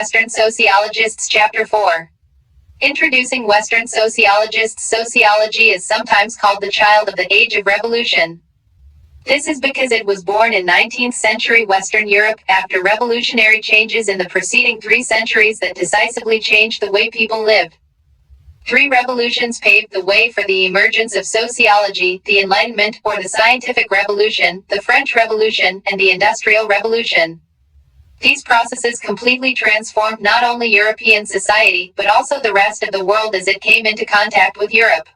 Western Sociologists Chapter 4. Introducing Western Sociologists. Sociology is sometimes called the child of the Age of Revolution. This is because it was born in 19th century Western Europe, after revolutionary changes in the preceding 3 centuries that decisively changed the way people lived. 3 revolutions paved the way for the emergence of sociology: the Enlightenment, or the Scientific Revolution, the French Revolution, and the Industrial Revolution. These processes completely transformed not only European society, but also the rest of the world as it came into contact with Europe.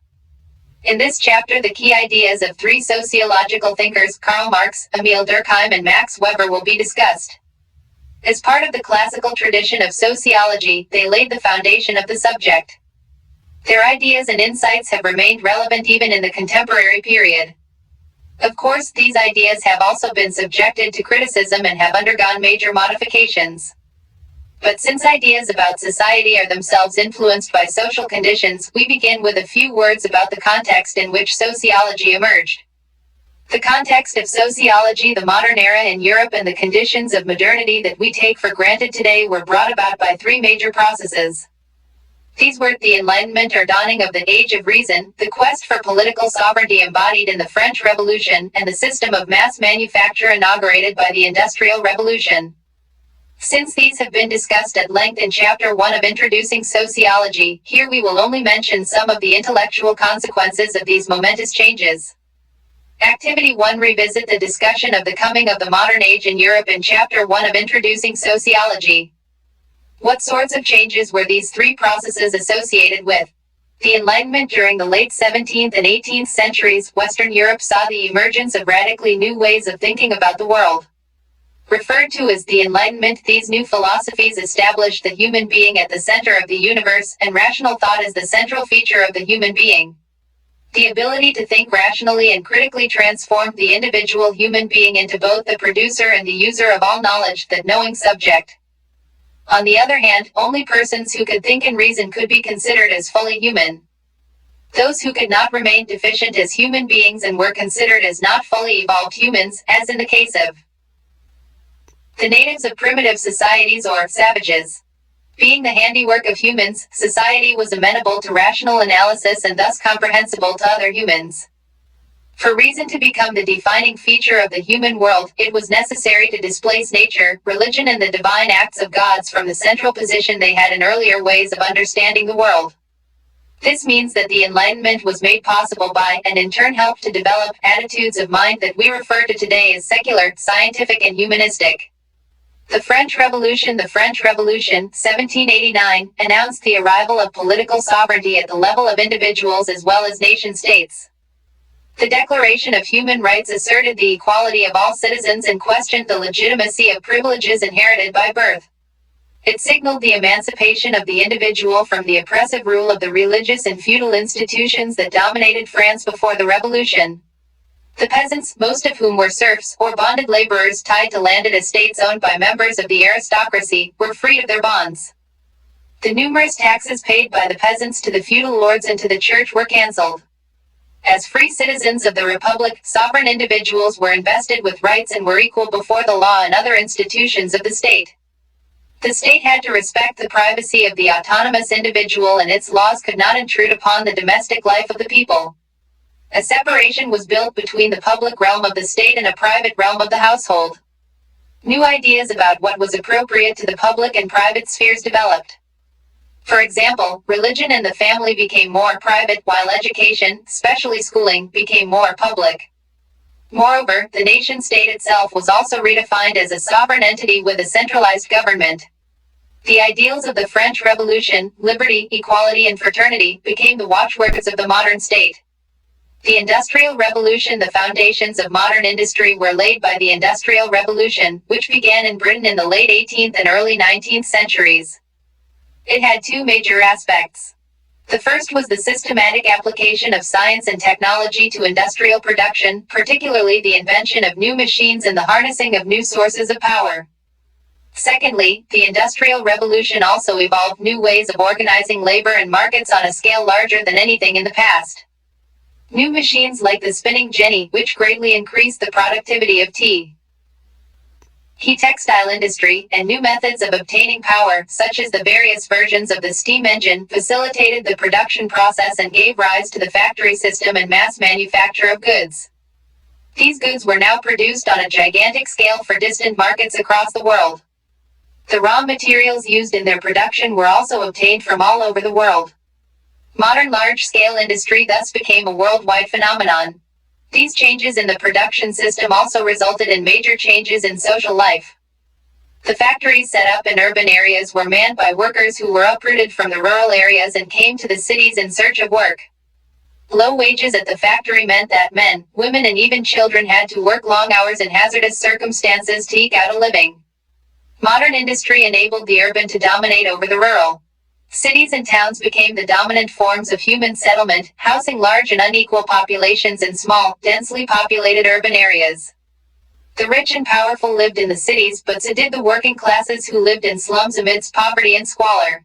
In this chapter, the key ideas of 3 sociological thinkers, Karl Marx, Emile Durkheim, and Max Weber, will be discussed. As part of the classical tradition of sociology, they laid the foundation of the subject. Their ideas and insights have remained relevant even in the contemporary period. Of course, these ideas have also been subjected to criticism and have undergone major modifications. But since ideas about society are themselves influenced by social conditions, we begin with a few words about the context in which sociology emerged. The context of sociology, the modern era in Europe, and the conditions of modernity that we take for granted today were brought about by 3 major processes. These were the Enlightenment, or dawning of the Age of Reason, the quest for political sovereignty embodied in the French Revolution, and the system of mass manufacture inaugurated by the Industrial Revolution. Since these have been discussed at length in Chapter 1 of Introducing Sociology, here we will only mention some of the intellectual consequences of these momentous changes. Activity 1. Revisit the discussion of the coming of the modern age in Europe in Chapter 1 of Introducing Sociology. What sorts of changes were these 3 processes associated with? The Enlightenment. During the late 17th and 18th centuries, Western Europe saw the emergence of radically new ways of thinking about the world. Referred to as the Enlightenment, these new philosophies established the human being at the center of the universe, and rational thought as the central feature of the human being. The ability to think rationally and critically transformed the individual human being into both the producer and the user of all knowledge, that knowing subject. On the other hand, only persons who could think and reason could be considered as fully human. Those who could not remain deficient as human beings and were considered as not fully evolved humans, as in the case of the natives of primitive societies, or savages. Being the handiwork of humans, society was amenable to rational analysis and thus comprehensible to other humans. For reason to become the defining feature of the human world, it was necessary to displace nature, religion, and the divine acts of gods from the central position they had in earlier ways of understanding the world. This means that the Enlightenment was made possible by, and in turn helped to develop, attitudes of mind that we refer to today as secular, scientific, and humanistic. The French Revolution. The French Revolution, 1789, announced the arrival of political sovereignty at the level of individuals as well as nation-states. The Declaration of Human Rights asserted the equality of all citizens and questioned the legitimacy of privileges inherited by birth. It signaled the emancipation of the individual from the oppressive rule of the religious and feudal institutions that dominated France before the Revolution. The peasants, most of whom were serfs, or bonded laborers tied to landed estates owned by members of the aristocracy, were freed of their bonds. The numerous taxes paid by the peasants to the feudal lords and to the church were cancelled. As free citizens of the Republic, sovereign individuals were invested with rights and were equal before the law and other institutions of the state. The state had to respect the privacy of the autonomous individual, and its laws could not intrude upon the domestic life of the people. A separation was built between the public realm of the state and a private realm of the household. New ideas about what was appropriate to the public and private spheres developed. For example, religion and the family became more private, while education, especially schooling, became more public. Moreover, the nation-state itself was also redefined as a sovereign entity with a centralized government. The ideals of the French Revolution, liberty, equality, and fraternity, became the watchwords of the modern state. The Industrial Revolution. The foundations of modern industry were laid by the Industrial Revolution, which began in Britain in the late 18th and early 19th centuries. It had 2 major aspects. The first was the systematic application of science and technology to industrial production, particularly the invention of new machines and the harnessing of new sources of power. Secondly, the Industrial Revolution also evolved new ways of organizing labor and markets on a scale larger than anything in the past. New machines like the spinning jenny, which greatly increased the productivity of tea. textile industry, and new methods of obtaining power, such as the various versions of the steam engine, facilitated the production process and gave rise to the factory system and mass manufacture of goods. These goods were now produced on a gigantic scale for distant markets across the world. The raw materials used in their production were also obtained from all over the world. Modern large-scale industry thus became a worldwide phenomenon. These changes in the production system also resulted in major changes in social life. The factories set up in urban areas were manned by workers who were uprooted from the rural areas and came to the cities in search of work. Low wages at the factory meant that men, women, and even children had to work long hours in hazardous circumstances to eke out a living. Modern industry enabled the urban to dominate over the rural. Cities and towns became the dominant forms of human settlement, housing large and unequal populations in small, densely populated urban areas. The rich and powerful lived in the cities, but so did the working classes who lived in slums amidst poverty and squalor.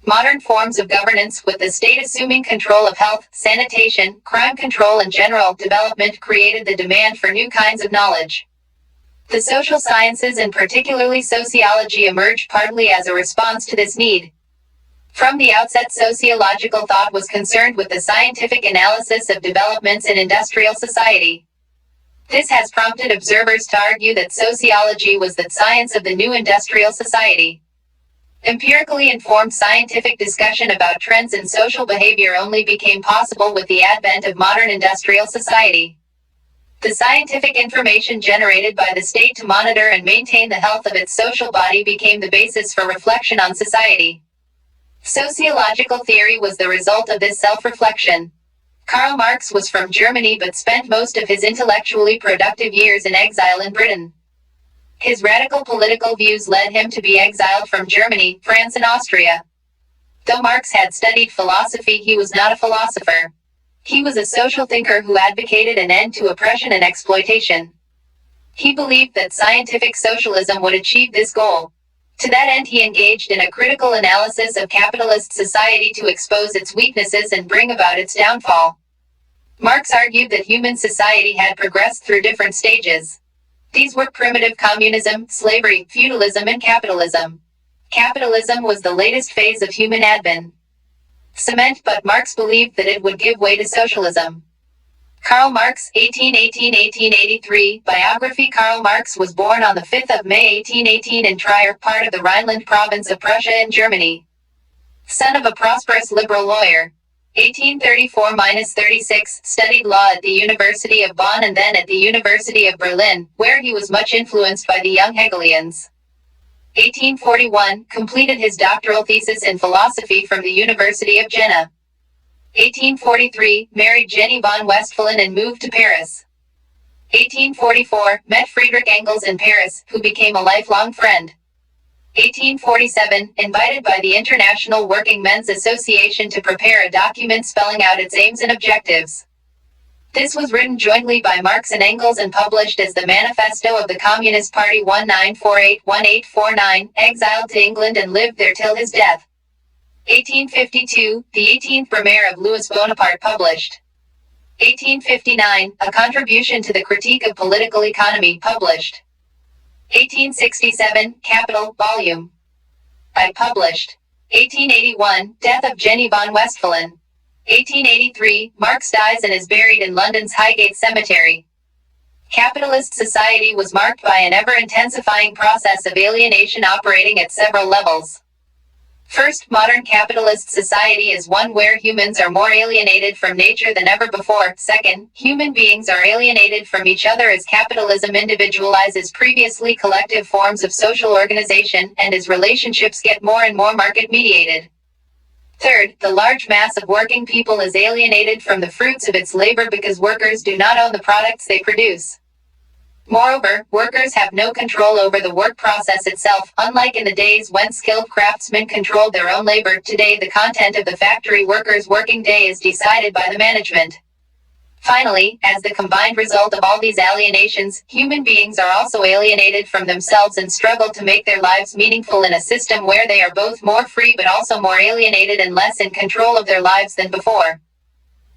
Modern forms of governance, with the state assuming control of health, sanitation, crime control, and general development, created the demand for new kinds of knowledge. The social sciences, and particularly sociology, emerged partly as a response to this need. From the outset, sociological thought was concerned with the scientific analysis of developments in industrial society. This has prompted observers to argue that sociology was the science of the new industrial society. Empirically informed scientific discussion about trends in social behavior only became possible with the advent of modern industrial society. The scientific information generated by the state to monitor and maintain the health of its social body became the basis for reflection on society. Sociological theory was the result of this self-reflection. Karl Marx was from Germany but spent most of his intellectually productive years in exile in Britain. His radical political views led him to be exiled from Germany, France, and Austria. Though Marx had studied philosophy, he was not a philosopher. He was a social thinker who advocated an end to oppression and exploitation. He believed that scientific socialism would achieve this goal. To that end, he engaged in a critical analysis of capitalist society to expose its weaknesses and bring about its downfall. Marx argued that human society had progressed through different stages. These were primitive communism, slavery, feudalism, and capitalism. Capitalism was the latest phase of human advent. But Marx believed that it would give way to socialism. Karl Marx, 1818–1883, Biography. Karl Marx was born on the 5th of May 1818 in Trier, part of the Rhineland province of Prussia in Germany. Son of a prosperous liberal lawyer. 1834–36, studied law at the University of Bonn and then at the University of Berlin, where he was much influenced by the young Hegelians. 1841, completed his doctoral thesis in philosophy from the University of Jena. 1843, married Jenny von Westphalen and moved to Paris. 1844, met Friedrich Engels in Paris, who became a lifelong friend. 1847, invited by the International Working Men's Association to prepare a document spelling out its aims and objectives. This was written jointly by Marx and Engels and published as the Manifesto of the Communist Party 1948–1849, exiled to England and lived there till his death. 1852, the 18th Brumaire of Louis Bonaparte published. 1859, a contribution to the Critique of Political Economy published. 1867, Capital, Volume I published. 1881, death of Jenny von Westphalen. 1883, Marx dies and is buried in London's Highgate Cemetery. Capitalist society was marked by an ever-intensifying process of alienation operating at several levels. First, modern capitalist society is one where humans are more alienated from nature than ever before. Second, human beings are alienated from each other as capitalism individualizes previously collective forms of social organization, and as relationships get more and more market-mediated. Third, the large mass of working people is alienated from the fruits of its labor because workers do not own the products they produce. Moreover, workers have no control over the work process itself. Unlike in the days when skilled craftsmen controlled their own labor, today the content of the factory worker's working day is decided by the management. Finally, as the combined result of all these alienations, human beings are also alienated from themselves and struggle to make their lives meaningful in a system where they are both more free but also more alienated and less in control of their lives than before.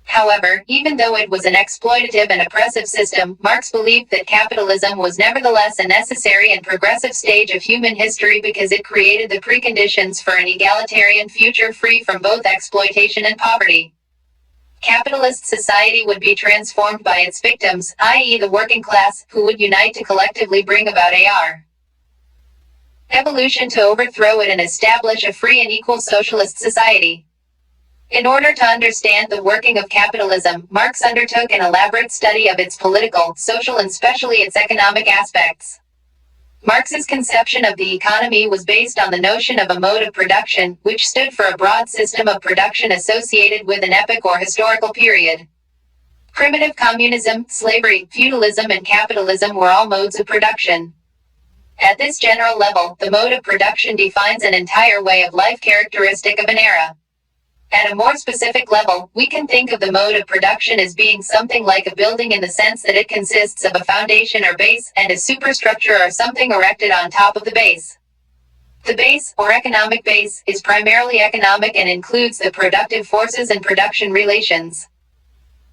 However, even though it was an exploitative and oppressive system, Marx believed that capitalism was nevertheless a necessary and progressive stage of human history because it created the preconditions for an egalitarian future free from both exploitation and poverty. Capitalist society would be transformed by its victims, i.e. the working class, who would unite to collectively bring about a revolution to overthrow it and establish a free and equal socialist society. In order to understand the working of capitalism, Marx undertook an elaborate study of its political, social and especially its economic aspects. Marx's conception of the economy was based on the notion of a mode of production, which stood for a broad system of production associated with an epoch or historical period. Primitive communism, slavery, feudalism and capitalism were all modes of production. At this general level, the mode of production defines an entire way of life characteristic of an era. At a more specific level, we can think of the mode of production as being something like a building in the sense that it consists of a foundation or base, and a superstructure or something erected on top of the base. The base, or economic base, is primarily economic and includes the productive forces and production relations.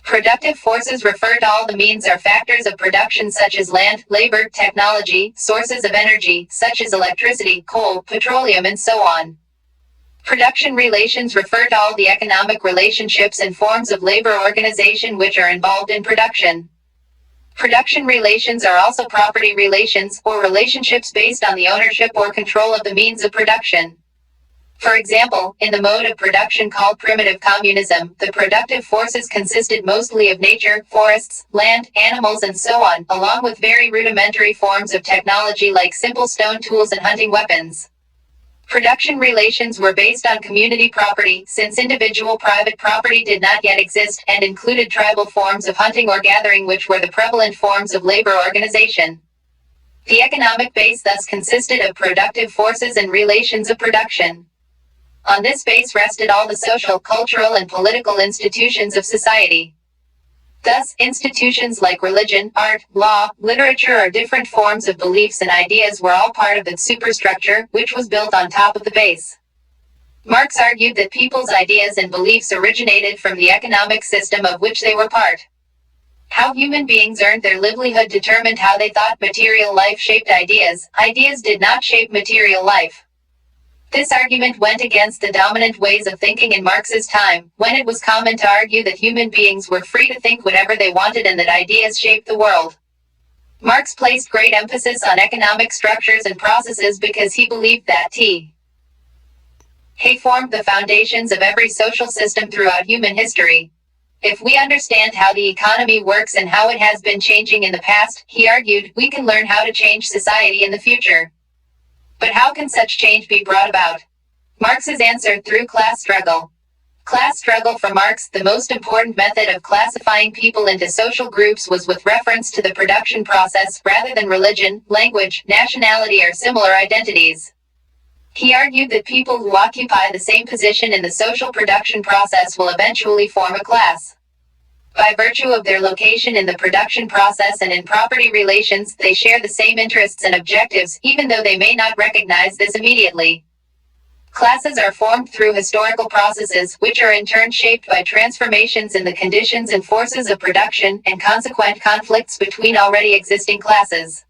Productive forces refer to all the means or factors of production such as land, labor, technology, sources of energy, such as electricity, coal, petroleum and so on. Production relations refer to all the economic relationships and forms of labor organization which are involved in production. Production relations are also property relations, or relationships based on the ownership or control of the means of production. For example, in the mode of production called primitive communism, the productive forces consisted mostly of nature, forests, land, animals and so on, along with very rudimentary forms of technology like simple stone tools and hunting weapons. Production relations were based on community property, since individual private property did not yet exist, and included tribal forms of hunting or gathering which were the prevalent forms of labor organization. The economic base thus consisted of productive forces and relations of production. On this base rested all the social, cultural and political institutions of society. Thus, institutions like religion, art, law, literature or different forms of beliefs and ideas were all part of the superstructure, which was built on top of the base. Marx argued that people's ideas and beliefs originated from the economic system of which they were part. How human beings earned their livelihood determined how they thought. Material life shaped ideas, ideas did not shape material life. This argument went against the dominant ways of thinking in Marx's time, when it was common to argue that human beings were free to think whatever they wanted and that ideas shaped the world. Marx placed great emphasis on economic structures and processes because he believed that they formed the foundations of every social system throughout human history. If we understand how the economy works and how it has been changing in the past, he argued, we can learn how to change society in the future. But how can such change be brought about? Marx's answer: through class struggle. Class struggle for Marx, the most important method of classifying people into social groups was with reference to the production process rather than religion, language, nationality or similar identities. He argued that people who occupy the same position in the social production process will eventually form a class. By virtue of their location in the production process and in property relations, they share the same interests and objectives, even though they may not recognize this immediately. Classes are formed through historical processes, which are in turn shaped by transformations in the conditions and forces of production, and consequent conflicts between already existing classes.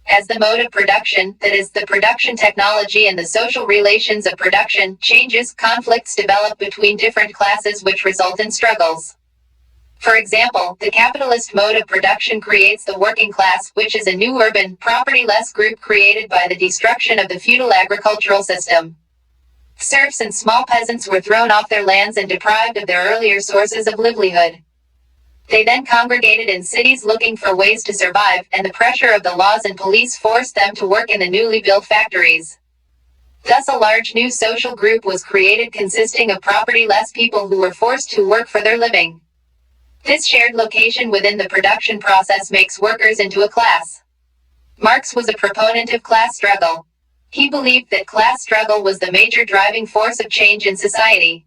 As the mode of production, that is, the production technology and the social relations of production, changes, conflicts develop between different classes which result in struggles. For example, the capitalist mode of production creates the working class, which is a new urban, property-less group created by the destruction of the feudal agricultural system. Serfs and small peasants were thrown off their lands and deprived of their earlier sources of livelihood. They then congregated in cities looking for ways to survive, and the pressure of the laws and police forced them to work in the newly built factories. Thus a large new social group was created consisting of property-less people who were forced to work for their living. This shared location within the production process makes workers into a class. Marx was a proponent of class struggle. He believed that class struggle was the major driving force of change in society.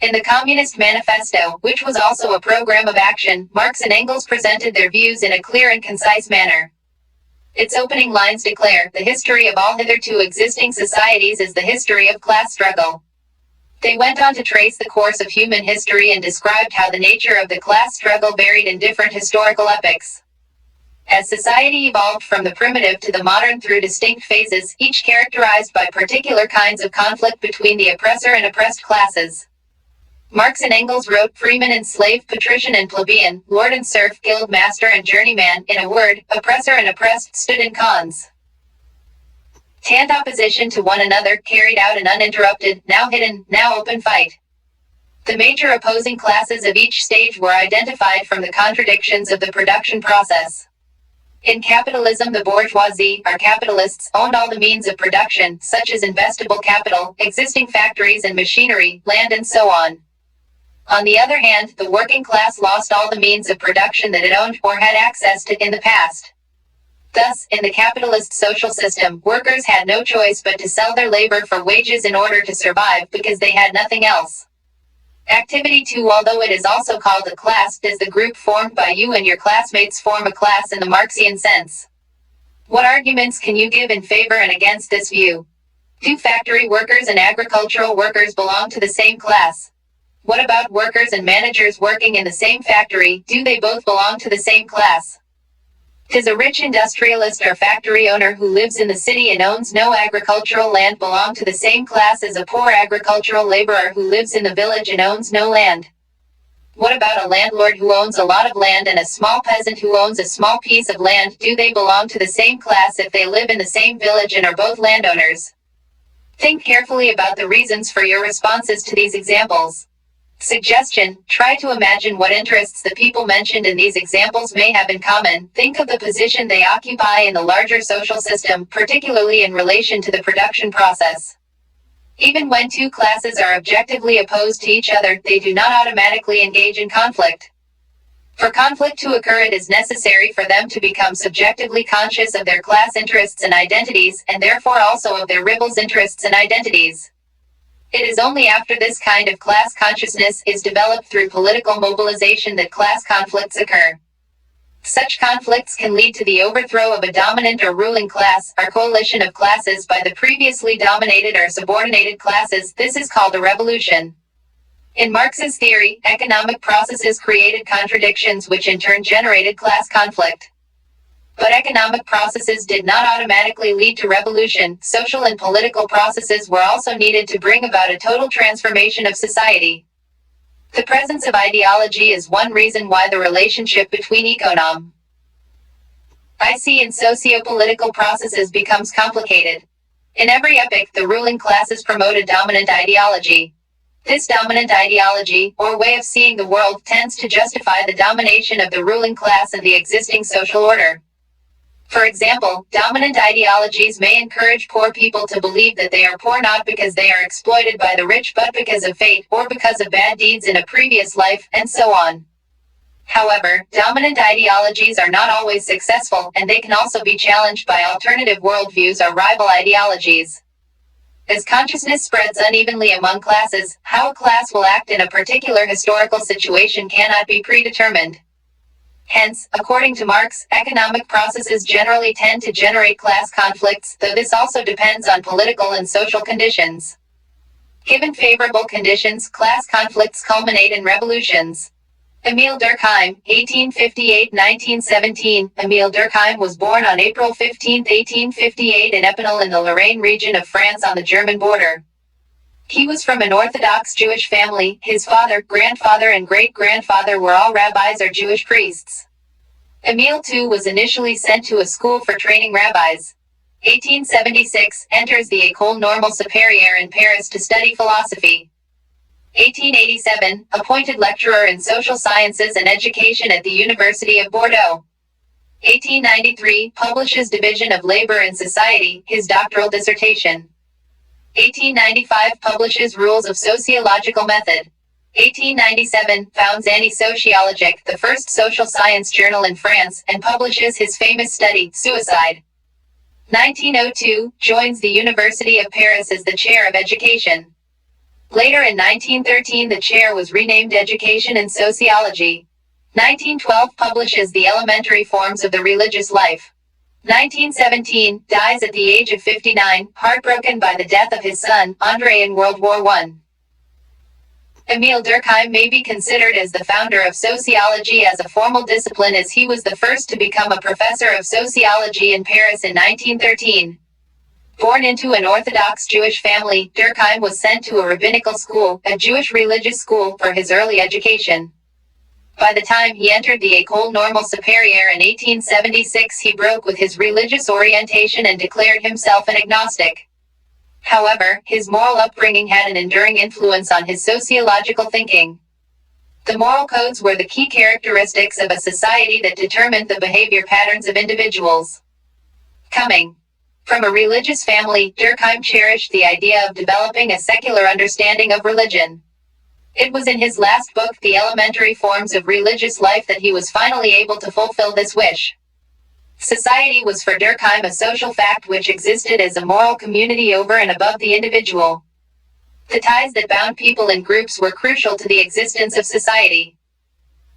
In the Communist Manifesto, which was also a program of action, Marx and Engels presented their views in a clear and concise manner. Its opening lines declare, "The history of all hitherto existing societies is the history of class struggle." They went on to trace the course of human history and described how the nature of the class struggle varied in different historical epochs. As society evolved from the primitive to the modern through distinct phases, each characterized by particular kinds of conflict between the oppressor and oppressed classes. Marx and Engels wrote freeman and slave, patrician and plebeian, lord and serf, guild master and journeyman. In a word, oppressor and oppressed stood in cons tant opposition to one another, carried out an uninterrupted, now hidden, now open fight. The major opposing classes of each stage were identified from the contradictions of the production process. In capitalism, the bourgeoisie, or capitalists, owned all the means of production, such as investable capital, existing factories and machinery, land and so on. On the other hand, the working class lost all the means of production that it owned or had access to in the past. Thus, in the capitalist social system, workers had no choice but to sell their labor for wages in order to survive because they had nothing else. Activity 2. Although it is also called a class, does the group formed by you and your classmates form a class in the Marxian sense? What arguments can you give in favor and against this view? Do factory workers and agricultural workers belong to the same class? What about workers and managers working in the same factory? Do they both belong to the same class? Does a rich industrialist or factory owner who lives in the city and owns no agricultural land belong to the same class as a poor agricultural laborer who lives in the village and owns no land? What about a landlord who owns a lot of land and a small peasant who owns a small piece of land? Do they belong to the same class if they live in the same village and are both landowners? Think carefully about the reasons for your responses to these examples. Suggestion: try to imagine what interests the people mentioned in these examples may have in common. Think of the position they occupy in the larger social system, particularly in relation to the production process. Even when two classes are objectively opposed to each other, they do not automatically engage in conflict. For conflict to occur, it is necessary for them to become subjectively conscious of their class interests and identities, and therefore also of their rivals' interests and identities. It is only after this kind of class consciousness is developed through political mobilization that class conflicts occur. Such conflicts can lead to the overthrow of a dominant or ruling class, or coalition of classes, by the previously dominated or subordinated classes. This is called a revolution. In Marx's theory, economic processes created contradictions which in turn generated class conflict. But economic processes did not automatically lead to revolution. Social and political processes were also needed to bring about a total transformation of society. The presence of ideology is one reason why the relationship between economic and socio-political processes becomes complicated. In every epoch, the ruling classes promote a dominant ideology. This dominant ideology, or way of seeing the world, tends to justify the domination of the ruling class and the existing social order. For example, dominant ideologies may encourage poor people to believe that they are poor not because they are exploited by the rich but because of fate, or because of bad deeds in a previous life, and so on. However, dominant ideologies are not always successful, and they can also be challenged by alternative worldviews or rival ideologies. As consciousness spreads unevenly among classes, how a class will act in a particular historical situation cannot be predetermined. Hence, according to Marx, economic processes generally tend to generate class conflicts, though this also depends on political and social conditions. Given favorable conditions, class conflicts culminate in revolutions. Emile Durkheim, 1858–1917. Emile Durkheim was born on April 15, 1858 in Epinal in the Lorraine region of France on the German border. He was from an Orthodox Jewish family. His father, grandfather and great-grandfather were all rabbis or Jewish priests. Emile too was initially sent to a school for training rabbis. 1876, enters the École Normale Supérieure in Paris to study philosophy. 1887, appointed lecturer in social sciences and education at the University of Bordeaux. 1893, publishes Division of Labor and Society, his doctoral dissertation. 1895, publishes Rules of Sociological Method. 1897, founds Sociologique, the first social science journal in France, and publishes his famous study, Suicide. 1902, joins the University of Paris as the chair of education. Later in 1913, the chair was renamed Education and Sociology. 1912, publishes The Elementary Forms of the Religious Life. 1917, dies at the age of 59, heartbroken by the death of his son, André, in World War I. Emile Durkheim may be considered as the founder of sociology as a formal discipline, as he was the first to become a professor of sociology in Paris in 1913. Born into an Orthodox Jewish family, Durkheim was sent to a rabbinical school, a Jewish religious school, for his early education. By the time he entered the École Normale Supérieure in 1876, he broke with his religious orientation and declared himself an agnostic. However, his moral upbringing had an enduring influence on his sociological thinking. The moral codes were the key characteristics of a society that determined the behavior patterns of individuals. Coming from a religious family, Durkheim cherished the idea of developing a secular understanding of religion. It was in his last book, The Elementary Forms of Religious Life, that he was finally able to fulfill this wish. Society was for Durkheim a social fact which existed as a moral community over and above the individual. The ties that bound people in groups were crucial to the existence of society.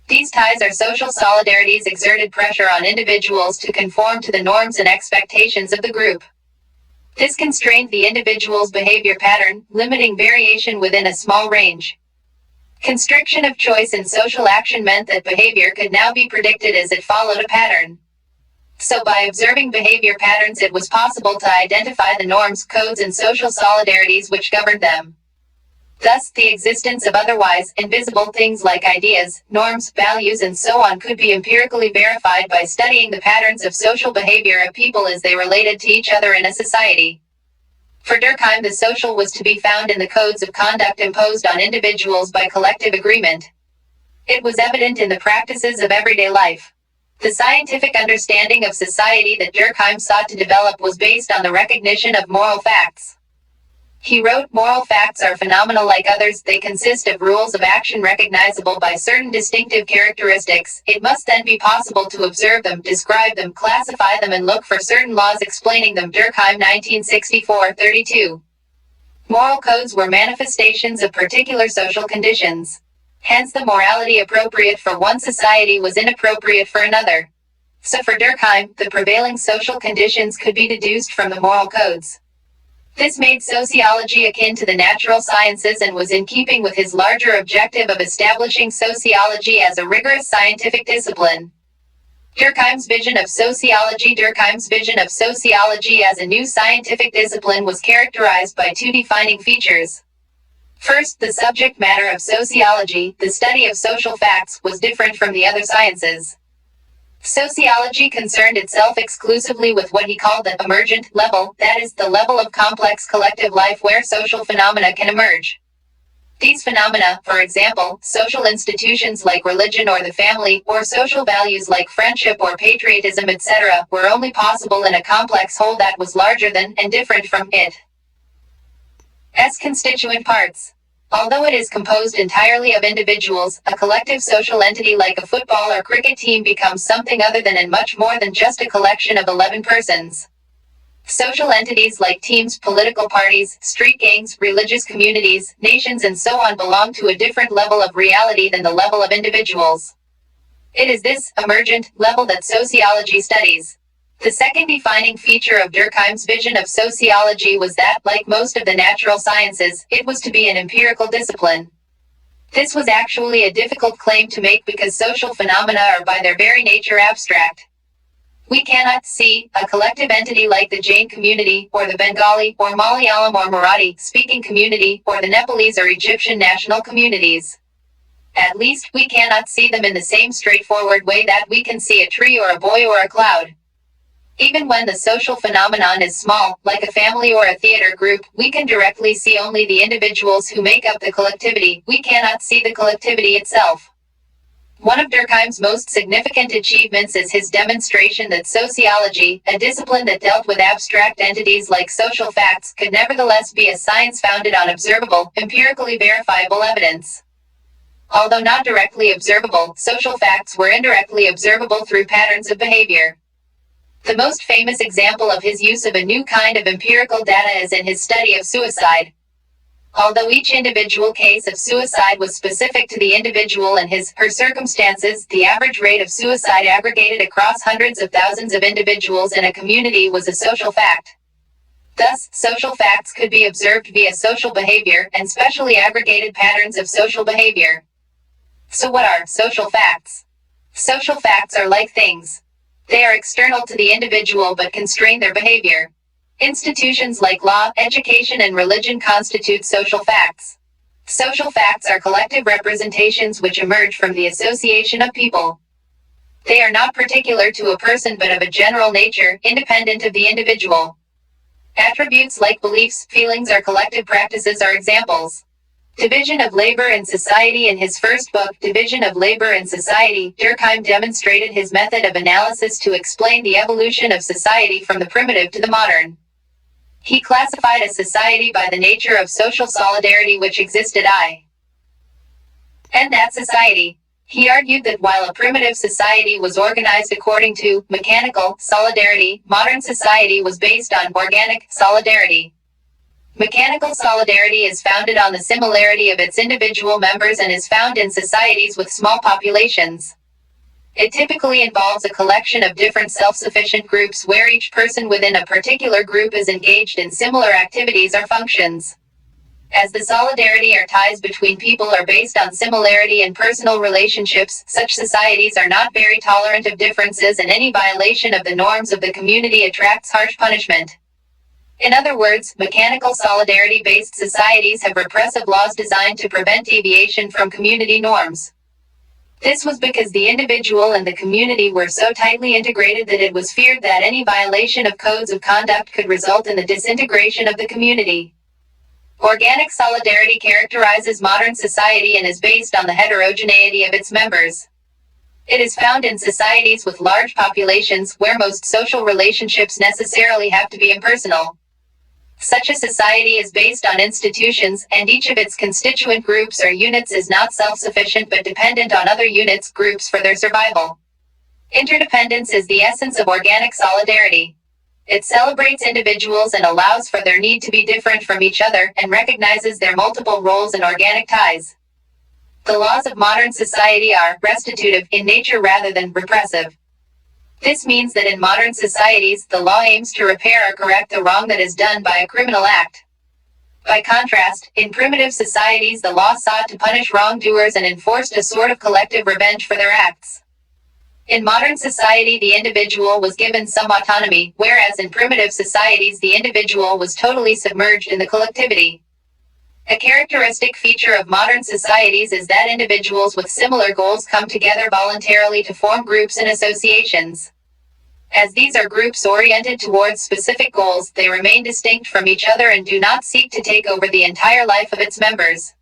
These ties or social solidarities exerted pressure on individuals to conform to the norms and expectations of the group. This constrained the individual's behavior pattern, limiting variation within a small range. Constriction of choice in social action meant that behavior could now be predicted as it followed a pattern. So by observing behavior patterns, it was possible to identify the norms, codes, and social solidarities which governed them. Thus, the existence of otherwise invisible things like ideas, norms, values, and so on could be empirically verified by studying the patterns of social behavior of people as they related to each other in a society. For Durkheim, the social was to be found in the codes of conduct imposed on individuals by collective agreement. It was evident in the practices of everyday life. The scientific understanding of society that Durkheim sought to develop was based on the recognition of moral facts. He wrote, "Moral facts are phenomena like others. They consist of rules of action recognizable by certain distinctive characteristics. It must then be possible to observe them, describe them, classify them, and look for certain laws explaining them." Durkheim, 1964-32. Moral codes were manifestations of particular social conditions. Hence, the morality appropriate for one society was inappropriate for another. So for Durkheim, the prevailing social conditions could be deduced from the moral codes. This made sociology akin to the natural sciences and was in keeping with his larger objective of establishing sociology as a rigorous scientific discipline. Durkheim's vision of sociology as a new scientific discipline was characterized by two defining features. First, the subject matter of sociology, the study of social facts, was different from the other sciences. Sociology concerned itself exclusively with what he called the emergent level, that is, the level of complex collective life where social phenomena can emerge. These phenomena, for example, social institutions like religion or the family, or social values like friendship or patriotism, etc., were only possible in a complex whole that was larger than, and different from, its constituent parts. Although it is composed entirely of individuals, a collective social entity like a football or cricket team becomes something other than and much more than just a collection of 11 persons. Social entities like teams, political parties, street gangs, religious communities, nations, and so on belong to a different level of reality than the level of individuals. It is this emergent level that sociology studies. The second defining feature of Durkheim's vision of sociology was that, like most of the natural sciences, it was to be an empirical discipline. This was actually a difficult claim to make because social phenomena are by their very nature abstract. We cannot see a collective entity like the Jain community, or the Bengali, or Malayalam or Marathi speaking community, or the Nepalese or Egyptian national communities. At least, we cannot see them in the same straightforward way that we can see a tree or a boy or a cloud. Even when the social phenomenon is small, like a family or a theater group, we can directly see only the individuals who make up the collectivity. We cannot see the collectivity itself. One of Durkheim's most significant achievements is his demonstration that sociology, a discipline that dealt with abstract entities like social facts, could nevertheless be a science founded on observable, empirically verifiable evidence. Although not directly observable, social facts were indirectly observable through patterns of behavior. The most famous example of his use of a new kind of empirical data is in his study of suicide. Although each individual case of suicide was specific to the individual and her circumstances, the average rate of suicide aggregated across hundreds of thousands of individuals in a community was a social fact. Thus, social facts could be observed via social behavior and specially aggregated patterns of social behavior. So what are social facts? Social facts are like things. They are external to the individual but constrain their behavior. Institutions like law, education, and religion constitute social facts. Social facts are collective representations which emerge from the association of people. They are not particular to a person but of a general nature, independent of the individual. Attributes like beliefs, feelings, or collective practices are examples. Division of Labor and Society. In his first book, Division of Labor and Society, Durkheim demonstrated his method of analysis to explain the evolution of society from the primitive to the modern. He classified a society by the nature of social solidarity which existed in that society. He argued that while a primitive society was organized according to mechanical solidarity, modern society was based on organic solidarity. Mechanical solidarity is founded on the similarity of its individual members and is found in societies with small populations. It typically involves a collection of different self-sufficient groups where each person within a particular group is engaged in similar activities or functions. As the solidarity or ties between people are based on similarity in personal relationships, such societies are not very tolerant of differences, and any violation of the norms of the community attracts harsh punishment. In other words, mechanical solidarity-based societies have repressive laws designed to prevent deviation from community norms. This was because the individual and the community were so tightly integrated that it was feared that any violation of codes of conduct could result in the disintegration of the community. Organic solidarity characterizes modern society and is based on the heterogeneity of its members. It is found in societies with large populations where most social relationships necessarily have to be impersonal. Such a society is based on institutions, and each of its constituent groups or units is not self-sufficient but dependent on other units, groups for their survival. Interdependence is the essence of organic solidarity. It celebrates individuals and allows for their need to be different from each other, and recognizes their multiple roles and organic ties. The laws of modern society are restitutive in nature rather than repressive. This means that in modern societies, the law aims to repair or correct the wrong that is done by a criminal act. By contrast, in primitive societies, the law sought to punish wrongdoers and enforced a sort of collective revenge for their acts. In modern society, the individual was given some autonomy, whereas in primitive societies the individual was totally submerged in the collectivity. A characteristic feature of modern societies is that individuals with similar goals come together voluntarily to form groups and associations. As these are groups oriented towards specific goals, they remain distinct from each other and do not seek to take over the entire life of its members.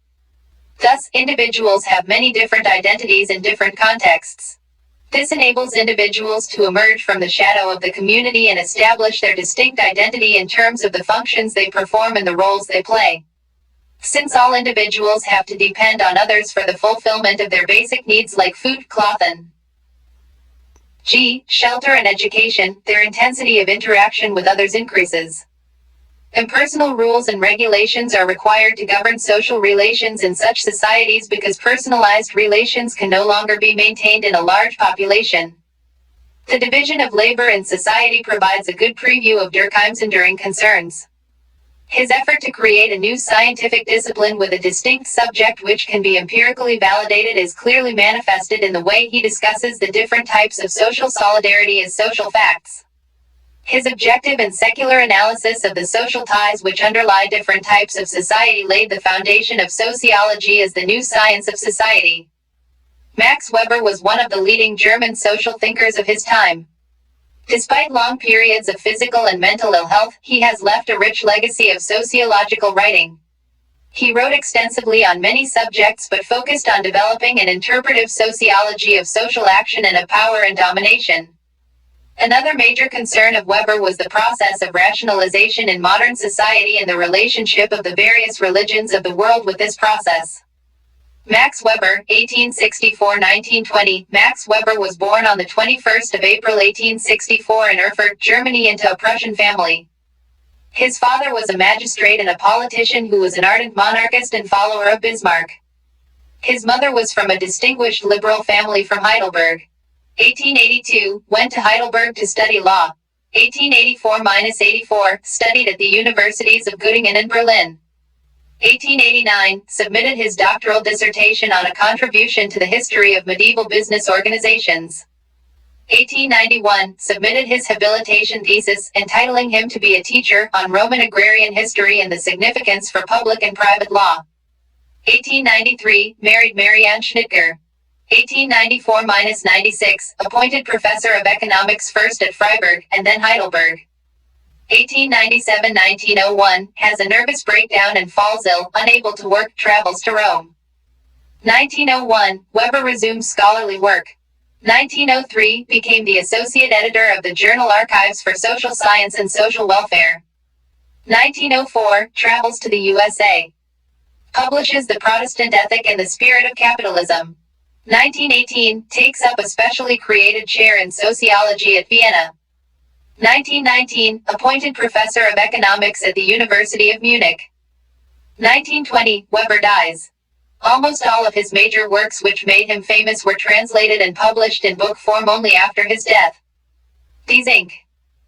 Thus, individuals have many different identities in different contexts. This enables individuals to emerge from the shadow of the community and establish their distinct identity in terms of the functions they perform and the roles they play. Since all individuals have to depend on others for the fulfillment of their basic needs like food, cloth, and shelter and education, their intensity of interaction with others increases. Impersonal rules and regulations are required to govern social relations in such societies because personalized relations can no longer be maintained in a large population. The division of labor in society provides a good preview of Durkheim's enduring concerns. His effort to create a new scientific discipline with a distinct subject which can be empirically validated is clearly manifested in the way he discusses the different types of social solidarity as social facts. His objective and secular analysis of the social ties which underlie different types of society laid the foundation of sociology as the new science of society. Max Weber was one of the leading German social thinkers of his time. Despite long periods of physical and mental ill health, he has left a rich legacy of sociological writing. He wrote extensively on many subjects but focused on developing an interpretive sociology of social action and of power and domination. Another major concern of Weber was the process of rationalization in modern society and the relationship of the various religions of the world with this process. Max Weber, 1864–1920. Max Weber was born on the 21st of April 1864 in Erfurt, Germany, into a Prussian family. His father was a magistrate and a politician who was an ardent monarchist and follower of Bismarck. His mother was from a distinguished liberal family from Heidelberg. 1882, went to Heidelberg to study law. 1884–84, studied at the universities of Göttingen and Berlin. 1889, submitted his doctoral dissertation on a contribution to the history of medieval business organizations. 1891, submitted his habilitation thesis, entitling him to be a teacher on Roman agrarian history and the significance for public and private law. 1893, married Marianne Schnittger. 1894–96, appointed professor of economics first at Freiburg, and then Heidelberg. 1897–1901, has a nervous breakdown and falls ill, unable to work, travels to Rome. 1901, Weber resumes scholarly work. 1903, became the associate editor of the Journal Archives for Social Science and Social Welfare. 1904, travels to the USA. Publishes The Protestant Ethic and the Spirit of Capitalism. 1918, takes up a specially created chair in sociology at Vienna. 1919, appointed professor of economics at the University of Munich. 1920, Weber dies. Almost all of his major works which made him famous were translated and published in book form only after his death. These Inc.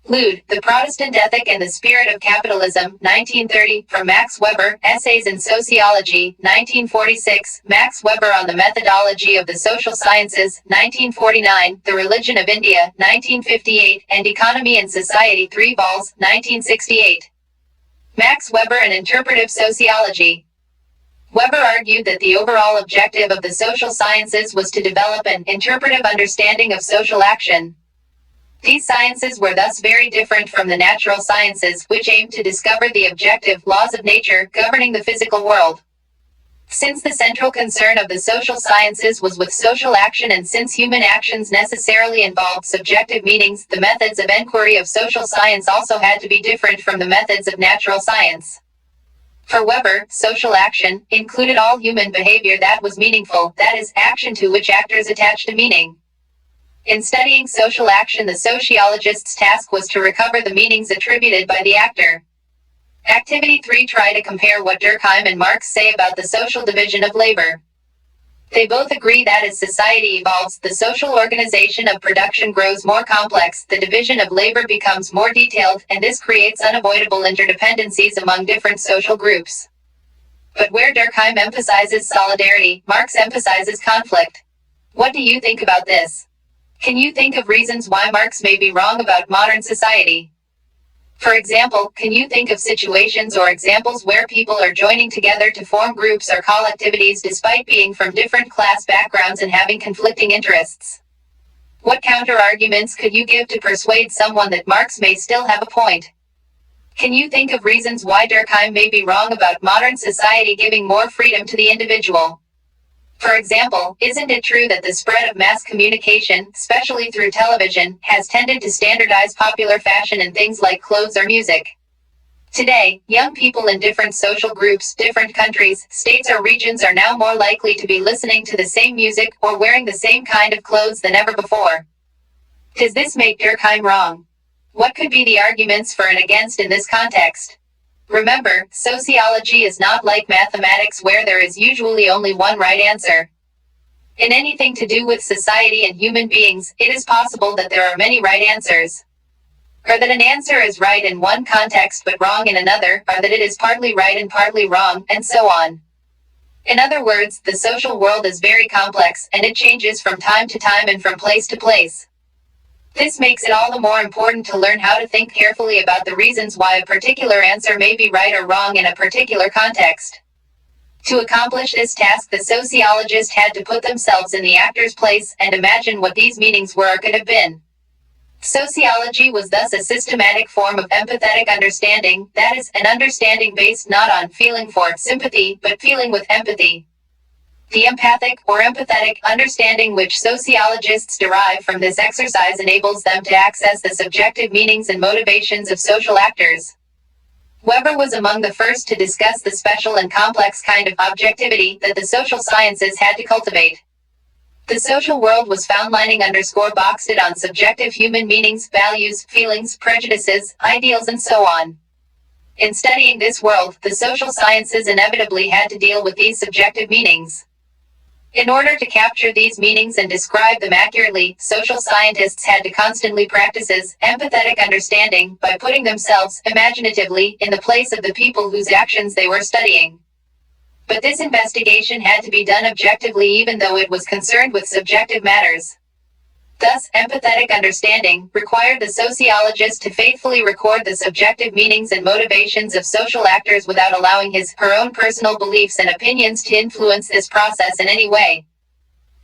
Lude, The Protestant Ethic and the Spirit of Capitalism, 1930, from Max Weber, Essays in Sociology, 1946, Max Weber on the Methodology of the Social Sciences, 1949, The Religion of India, 1958, and Economy and Society 3 vols, 1968. Max Weber and Interpretive Sociology. Weber argued that the overall objective of the social sciences was to develop an interpretive understanding of social action. These sciences were thus very different from the natural sciences, which aimed to discover the objective laws of nature governing the physical world. Since the central concern of the social sciences was with social action, and since human actions necessarily involved subjective meanings, the methods of enquiry of social science also had to be different from the methods of natural science. For Weber, social action included all human behavior that was meaningful, that is, action to which actors attached a meaning. In studying social action, the sociologist's task was to recover the meanings attributed by the actor. Activity 3. Try to compare what Durkheim and Marx say about the social division of labor. They both agree that as society evolves, the social organization of production grows more complex, the division of labor becomes more detailed, and this creates unavoidable interdependencies among different social groups. But where Durkheim emphasizes solidarity, Marx emphasizes conflict. What do you think about this? Can you think of reasons why Marx may be wrong about modern society? For example, can you think of situations or examples where people are joining together to form groups or collectivities despite being from different class backgrounds and having conflicting interests? What counter-arguments could you give to persuade someone that Marx may still have a point? Can you think of reasons why Durkheim may be wrong about modern society giving more freedom to the individual? For example, isn't it true that the spread of mass communication, especially through television, has tended to standardize popular fashion in things like clothes or music? Today, young people in different social groups, different countries, states or regions are now more likely to be listening to the same music or wearing the same kind of clothes than ever before. Does this make Durkheim wrong? What could be the arguments for and against in this context? Remember, sociology is not like mathematics where there is usually only one right answer. In anything to do with society and human beings, it is possible that there are many right answers. Or that an answer is right in one context but wrong in another, or that it is partly right and partly wrong, and so on. In other words, the social world is very complex, and it changes from time to time and from place to place. This makes it all the more important to learn how to think carefully about the reasons why a particular answer may be right or wrong in a particular context. To accomplish this task, the sociologist had to put themselves in the actor's place and imagine what these meanings were or could have been. Sociology was thus a systematic form of empathetic understanding, that is, an understanding based not on feeling for sympathy, but feeling with empathy. The empathic, or empathetic, understanding which sociologists derive from this exercise enables them to access the subjective meanings and motivations of social actors. Weber was among the first to discuss the special and complex kind of objectivity that the social sciences had to cultivate. The social world was boxed it on subjective human meanings, values, feelings, prejudices, ideals, and so on. In studying this world, the social sciences inevitably had to deal with these subjective meanings. In order to capture these meanings and describe them accurately, social scientists had to constantly practice empathetic understanding by putting themselves, imaginatively, in the place of the people whose actions they were studying. But this investigation had to be done objectively even though it was concerned with subjective matters. Thus, empathetic understanding required the sociologist to faithfully record the subjective meanings and motivations of social actors without allowing her own personal beliefs and opinions to influence this process in any way.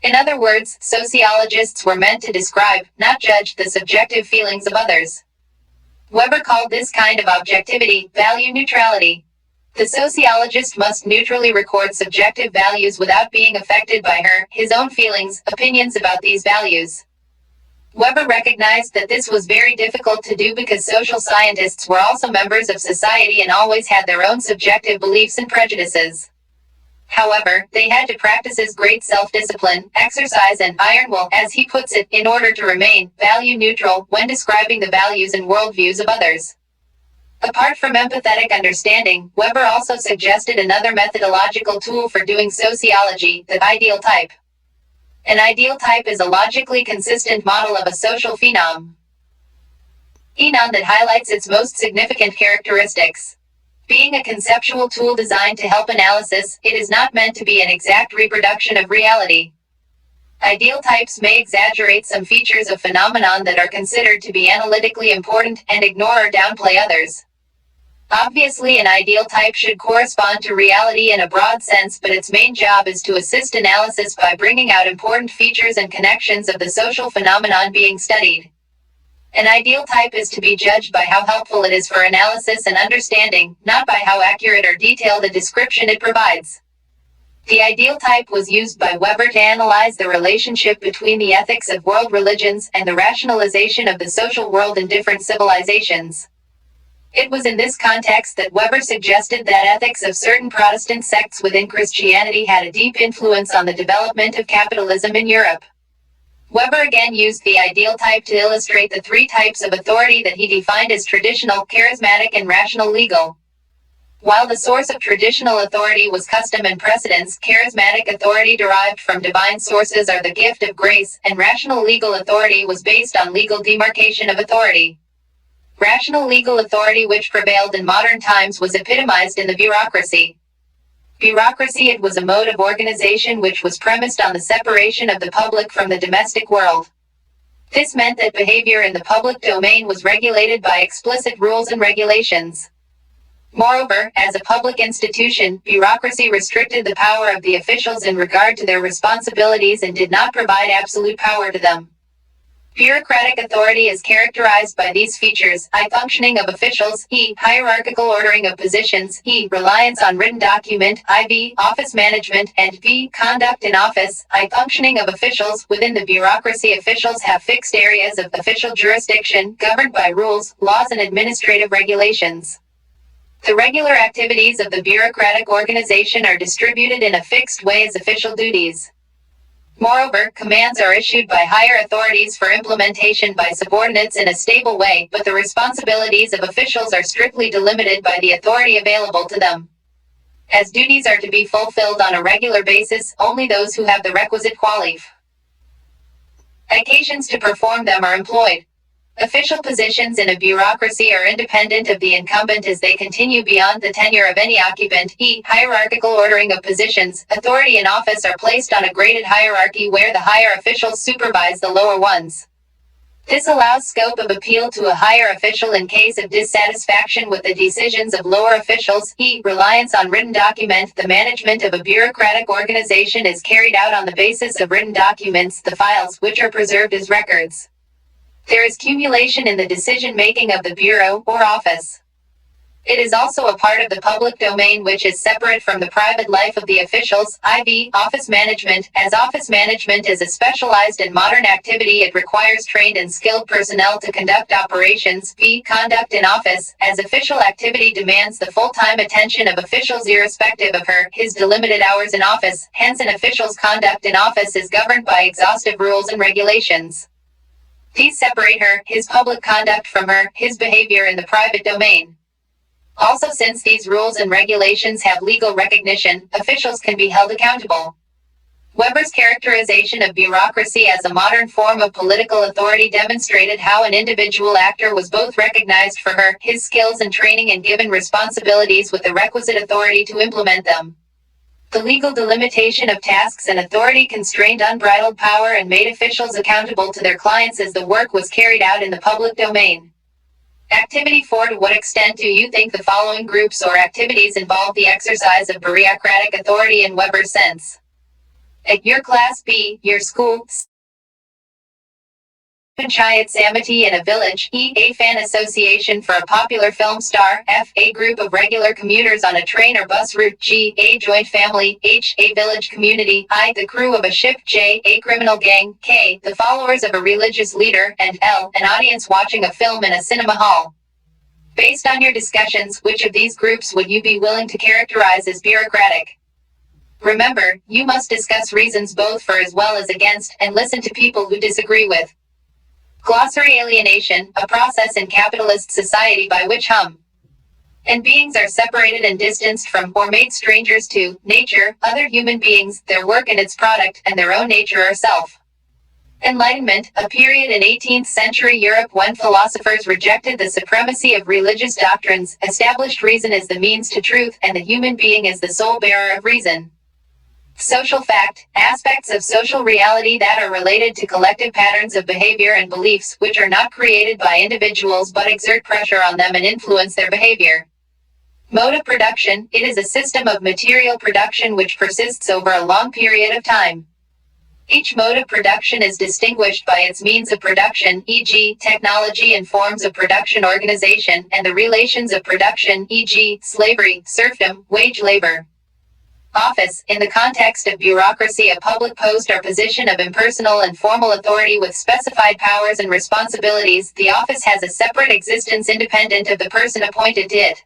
In other words, sociologists were meant to describe, not judge, the subjective feelings of others. Weber called this kind of objectivity value neutrality. The sociologist must neutrally record subjective values without being affected by his own feelings, opinions about these values. Weber recognized that this was very difficult to do because social scientists were also members of society and always had their own subjective beliefs and prejudices. However, they had to practice great self-discipline, exercise and iron will, as he puts it, in order to remain value neutral when describing the values and worldviews of others. Apart from empathetic understanding, Weber also suggested another methodological tool for doing sociology, the ideal type. An ideal type is a logically consistent model of a social phenomenon that highlights its most significant characteristics. Being a conceptual tool designed to help analysis, it is not meant to be an exact reproduction of reality. Ideal types may exaggerate some features of phenomenon that are considered to be analytically important and ignore or downplay others. Obviously, an ideal type should correspond to reality in a broad sense, but its main job is to assist analysis by bringing out important features and connections of the social phenomenon being studied. An ideal type is to be judged by how helpful it is for analysis and understanding, not by how accurate or detailed a description it provides. The ideal type was used by Weber to analyze the relationship between the ethics of world religions and the rationalization of the social world in different civilizations. It was in this context that Weber suggested that ethics of certain Protestant sects within Christianity had a deep influence on the development of capitalism in Europe. Weber again used the ideal type to illustrate the three types of authority that he defined as traditional, charismatic, and rational legal. While the source of traditional authority was custom and precedence, charismatic authority derived from divine sources or the gift of grace, and rational legal authority was based on legal demarcation of authority. Rational legal authority which prevailed in modern times was epitomized in the bureaucracy. Bureaucracy, it was a mode of organization which was premised on the separation of the public from the domestic world. This meant that behavior in the public domain was regulated by explicit rules and regulations. Moreover, as a public institution, bureaucracy restricted the power of the officials in regard to their responsibilities and did not provide absolute power to them. Bureaucratic authority is characterized by these features: I. Functioning of officials, E. Hierarchical ordering of positions, E. Reliance on written document, IV. Office management, and V. Conduct in office. I. Functioning of officials. Within the bureaucracy, officials have fixed areas of official jurisdiction, governed by rules, laws and administrative regulations. The regular activities of the bureaucratic organization are distributed in a fixed way as official duties. Moreover, commands are issued by higher authorities for implementation by subordinates in a stable way, but the responsibilities of officials are strictly delimited by the authority available to them. As duties are to be fulfilled on a regular basis, only those who have the requisite qualifications to perform them are employed. Official positions in a bureaucracy are independent of the incumbent as they continue beyond the tenure of any occupant. E. Hierarchical ordering of positions. Authority and office are placed on a graded hierarchy where the higher officials supervise the lower ones. This allows scope of appeal to a higher official in case of dissatisfaction with the decisions of lower officials. E. Reliance on written document. The management of a bureaucratic organization is carried out on the basis of written documents, the files, which are preserved as records. There is cumulation in the decision-making of the bureau, or office. It is also a part of the public domain which is separate from the private life of the officials. IV. Office management. As office management is a specialized and modern activity, it requires trained and skilled personnel to conduct operations. V. Conduct in office. As official activity demands the full-time attention of officials irrespective of his delimited hours in office, hence an official's conduct in office is governed by exhaustive rules and regulations. These separate his public conduct from his behavior in the private domain. Also, since these rules and regulations have legal recognition, officials can be held accountable. Weber's characterization of bureaucracy as a modern form of political authority demonstrated how an individual actor was both recognized for his skills and training and given responsibilities with the requisite authority to implement them. The legal delimitation of tasks and authority constrained unbridled power and made officials accountable to their clients as the work was carried out in the public domain. Activity 4. To what extent do you think the following groups or activities involve the exercise of bureaucratic authority in Weber's sense? At your class, B, your school, Panchayat Samiti in a village, E, a fan association for a popular film star, F, a group of regular commuters on a train or bus route, G, a joint family, H, a village community, I, the crew of a ship, J, a criminal gang, K, the followers of a religious leader, and L, an audience watching a film in a cinema hall. Based on your discussions, which of these groups would you be willing to characterize as bureaucratic? Remember, you must discuss reasons both for as well as against, and listen to people who disagree with. Glossary: alienation, a process in capitalist society by which hum and beings are separated and distanced from, or made strangers to, nature, other human beings, their work and its product, and their own nature or self. Enlightenment, a period in 18th century Europe when philosophers rejected the supremacy of religious doctrines, established reason as the means to truth, and the human being as the sole bearer of reason. Social fact, aspects of social reality that are related to collective patterns of behavior and beliefs, which are not created by individuals but exert pressure on them and influence their behavior. Mode of production, it is a system of material production which persists over a long period of time. Each mode of production is distinguished by its means of production, e.g., technology and forms of production organization, and the relations of production, e.g., slavery, serfdom, wage labor. Office, in the context of bureaucracy, a public post or position of impersonal and formal authority with specified powers and responsibilities. The office has a separate existence independent of the person appointed to it.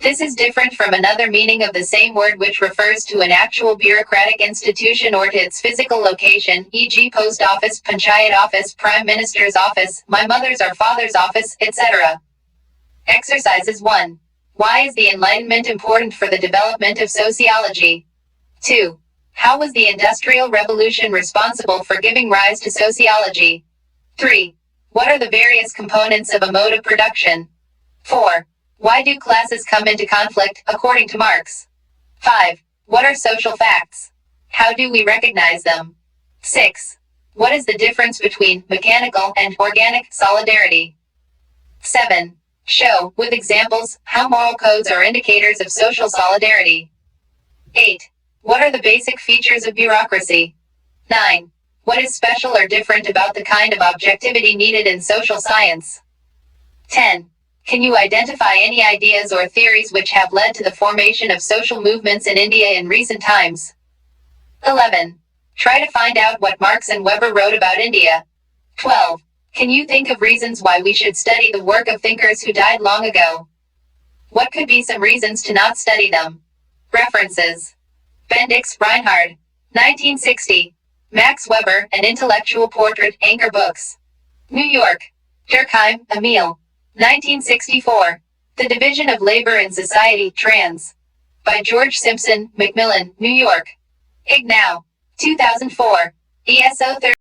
This is different from another meaning of the same word which refers to an actual bureaucratic institution or to its physical location, e.g. post office, panchayat office, prime minister's office, my mother's or father's office, etc. Exercises 1. Why is the Enlightenment important for the development of sociology? 2. How was the Industrial Revolution responsible for giving rise to sociology? 3. What are the various components of a mode of production? 4. Why do classes come into conflict, according to Marx? 5. What are social facts? How do we recognize them? 6. What is the difference between mechanical and organic solidarity? 7. Show, with examples, how moral codes are indicators of social solidarity. 8. What are the basic features of bureaucracy? 9. What is special or different about the kind of objectivity needed in social science? 10. Can you identify any ideas or theories which have led to the formation of social movements in India in recent times? 11. Try to find out what Marx and Weber wrote about India. 12. Can you think of reasons why we should study the work of thinkers who died long ago? What could be some reasons to not study them? References. Bendix, Reinhard. 1960. Max Weber, An Intellectual Portrait, Anchor Books. New York. Durkheim, Emile. 1964. The Division of Labor in Society, Trans. By George Simpson, Macmillan, New York. Ig Now. 2004. ESO 30.